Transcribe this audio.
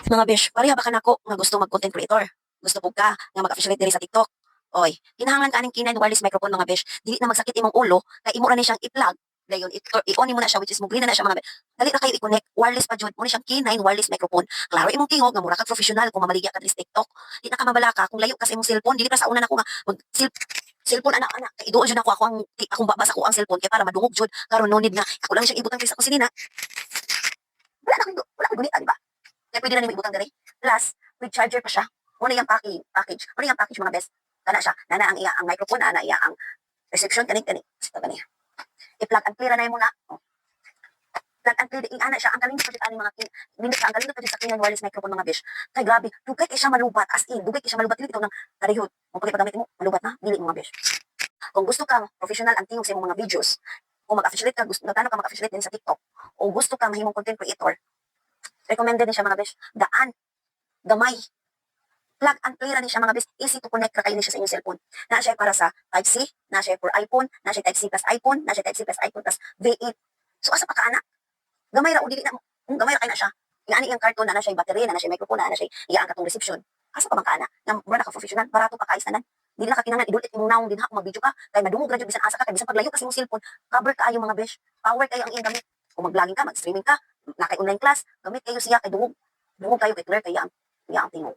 Mga besh, pareha ba ka nako nga gusto mag-content creator? Gusto pug ka nga mag-affiliate diri sa TikTok? Oy, kinahanglan ka ning kinay wireless microphone mga besh. Dili na magsakit imong ulo kay imo ra ni siyang i-plug. Dayon i-on mo na siya which is mugli na siya mga besh. Dali na kayo i-connect wireless pa jud mo ni siyang kinay wireless microphone. Klaro imong tingog nga mura kag professional kung mamaligya ka diri sa TikTok. Di na ka mabalaka kung layo ka sa imong cellphone, dili pa sa una nako nga mag cellphone anak iduol jud ako ang akong babasa ko ang cellphone kay para madungog jud karon no need na ako lang siyang ibutang sa kusinina. Wala na gunita di ba? Kaya pwede na nimo ibutang diri. Plus, with charger pa siya. Muna yung package. Muna yung package mga best. Kana siya. Nana ang iya ang microphone, ana iya ang reception kani. Sito kani. I-plug and play ra na mo na. Oh. Plug and play ing ana siya. Ang galing pa jud ani mga king. Minit ang galing pa jud sa Kingan wireless microphone mga besh. Kay grabe, dugay kay siya malubat as in, dugay kay siya malubat dili bitaw nang karihot. Mo pagay pagamit mo, malubat na dili mga besh. Kung gusto ka professional ang tingog sa imong mga videos, kung mag-affiliate ka, gusto nagtano ka mag-affiliate din sa TikTok, o gusto ka mahimong content creator, recommended din siya mga besh. Daan, gamay, plug and play ra ni siya mga best. Easy to connect ra kayo ni siya sa inyong cellphone. Na siya para sa Type-C, na siya for iPhone, na siya Type-C plus iPhone, na siya Type-C plus iPhone plus V8. So asa pa ka ana? Gamay ra o dili na mo. Gamay ra kay na siya. Ingani ang karton na siya battery, na siya microphone, na siya iya ang katong reception. Asa pa man ka ana? Nga mura na ka professional, barato pa kaayos tanan. Dili na ka kinahanglan idulit imong naong dinha kung mag-video ka. Kay madungog ra jud bisan asa ka kay bisan paglayo ka sa imong cellphone, cover kaayo mga besh. Power kayo ang iyang gamit. Kung mag-vlogging ka, mag-streaming ka, na kay online class, gamit kayo siya kay dungog. Dungog kayo kay clear kay ang tingog.